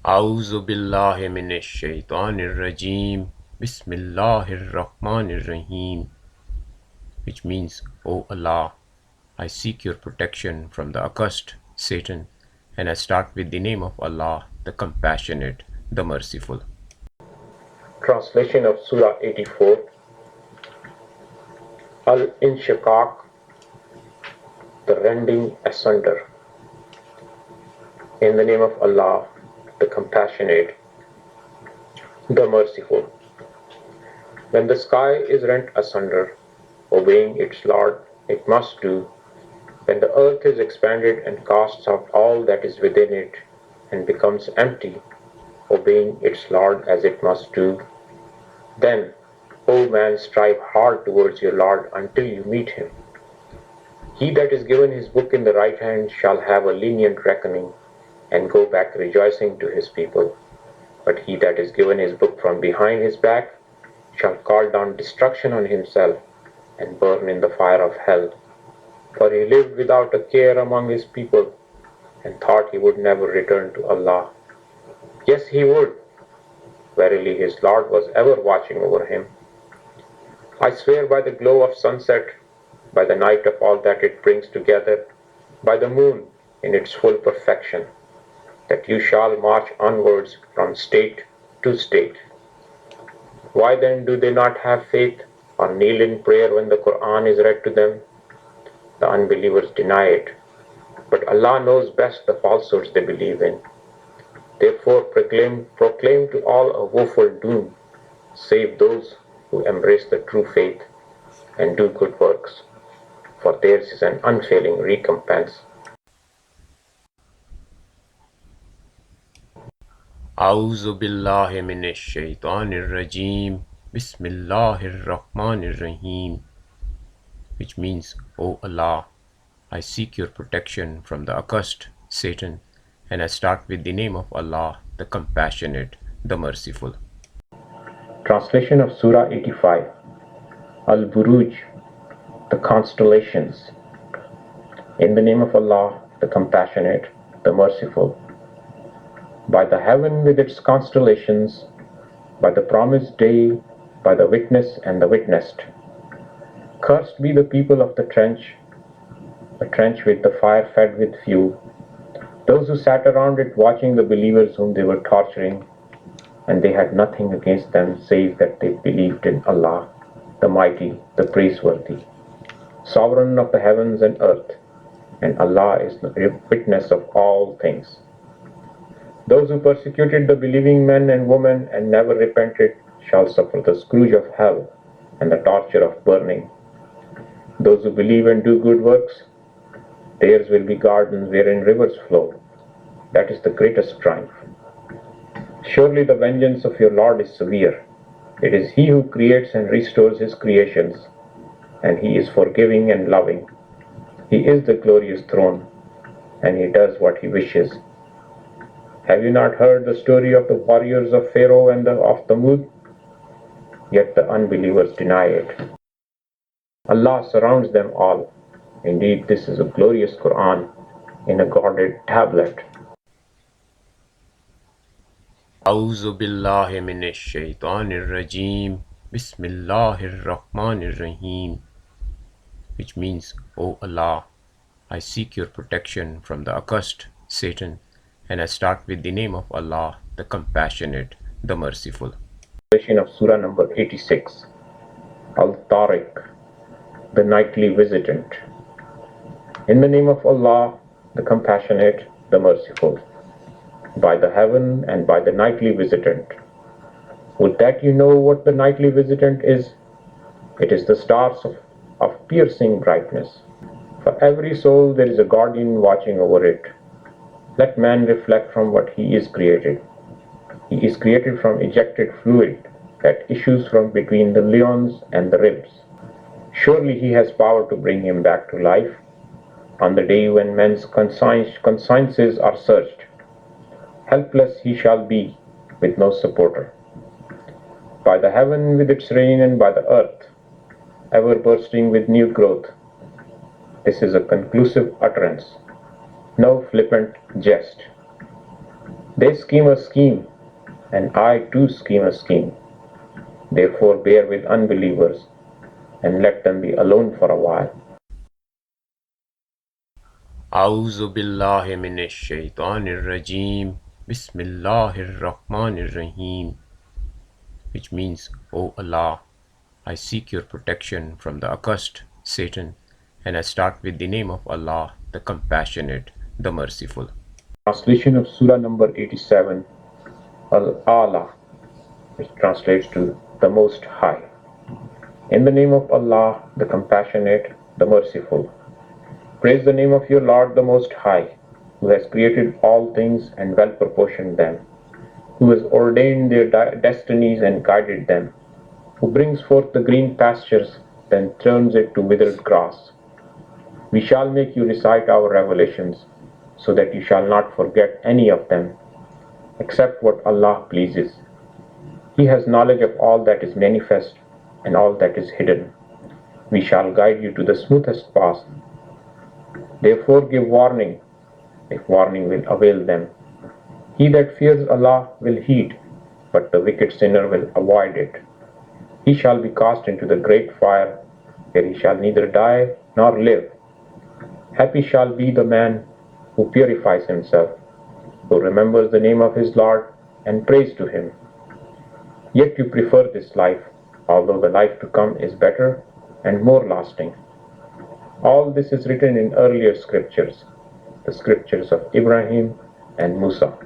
A'udhu billahi minash shaitanir rajim. Bismillahir rahmanir rahim. Which means, O Allah, I seek your protection from the accursed Satan, and I start with the name of Allah, the Compassionate, the Merciful. Translation of Surah 84. Inshiqaq, the Rending, Asunder. In the name of Allah, the Compassionate, the Merciful. When the sky is rent asunder, obeying its Lord, it must do. When the earth is expanded and casts out all that is within it and becomes empty, obeying its Lord as it must do, then, O man, strive hard towards your Lord until you meet him. He that is given his book in the right hand shall have a lenient reckoning and go back rejoicing to his people. But he that is given his book from behind his back shall call down destruction on himself and burn in the fire of hell. For he lived without a care among his people and thought he would never return to Allah. Yes, he would. Verily his Lord was ever watching over him. I swear by the glow of sunset, by the night of all that it brings together, by the moon in its full perfection, that you shall march onwards from state to state. Why then do they not have faith or kneel in prayer when the Qur'an is read to them? The unbelievers deny it, but Allah knows best the falsehoods they believe in. Therefore proclaim to all a woeful doom, save those who embrace the true faith and do good works, for theirs is an unfailing recompense. A'udhu billahi minash shaitanir rajim. Bismillahir rahmanir rahim. Which means, O Allah, I seek your protection from the accursed Satan, and I start with the name of Allah, the Compassionate, the Merciful. Translation of Surah 85. Buruj, the Constellations. In the name of Allah, the Compassionate, the Merciful. By the heaven with its constellations, by the promised day, by the witness and the witnessed. Cursed be the people of the trench, a trench with the fire fed with fuel, those who sat around it watching the believers whom they were torturing, and they had nothing against them save that they believed in Allah, the Mighty, the Praiseworthy, Sovereign of the heavens and earth, and Allah is the witness of all things. Those who persecuted the believing men and women and never repented shall suffer the scourge of hell and the torture of burning. Those who believe and do good works, theirs will be gardens wherein rivers flow. That is the greatest triumph. Surely the vengeance of your Lord is severe. It is He who creates and restores His creations, and He is forgiving and loving. He is the glorious throne, and He does what He wishes. Have you not heard the story of the warriors of Pharaoh and of Thamud? Yet the unbelievers deny it. Allah surrounds them all. Indeed, this is a glorious Qur'an in a guarded tablet. A'udhu billahi minash shaitanir rajim. Bismillahir rahmanir rahim. Which means, O Allah, I seek your protection from the accursed Satan, and I start with the name of Allah, the Compassionate, the Merciful. Translation of Surah number 86. Tariq, the Nightly Visitant. In the name of Allah, the Compassionate, the Merciful. By the heaven and by the Nightly Visitant. Would that you know what the Nightly Visitant is? It is the stars of piercing brightness. For every soul there is a guardian watching over it. Let man reflect from what he is created. He is created from ejected fluid that issues from between the leons and the ribs. Surely he has power to bring him back to life on the day when men's consciences are searched. Helpless he shall be, with no supporter. By the heaven with its rain and by the earth, ever bursting with new growth. This is a conclusive utterance, no flippant jest. They scheme a scheme, and I too scheme a scheme. Therefore bear with unbelievers, and let them be alone for a while. أعوذ بالله من الشيطان الرجيم بسم الله الرحمن الرحيم, which means, O Allah, I seek your protection from the accursed Satan, and I start with the name of Allah, the Compassionate, the Merciful. Translation of Surah number 87, Al-A'la, which translates to the Most High. In the name of Allah, the Compassionate, the Merciful. Praise the name of your Lord the Most High, who has created all things and well proportioned them, who has ordained their destinies and guided them, who brings forth the green pastures, then turns it to withered grass. We shall make you recite our revelations, so that you shall not forget any of them, except what Allah pleases. He has knowledge of all that is manifest and all that is hidden. We shall guide you to the smoothest path. Therefore give warning, if warning will avail them. He that fears Allah will heed, but the wicked sinner will avoid it. He shall be cast into the great fire, where he shall neither die nor live. Happy shall be the man who purifies himself, who remembers the name of his Lord and prays to him. Yet you prefer this life, although the life to come is better and more lasting. All this is written in earlier scriptures, the scriptures of Ibrahim and Musa.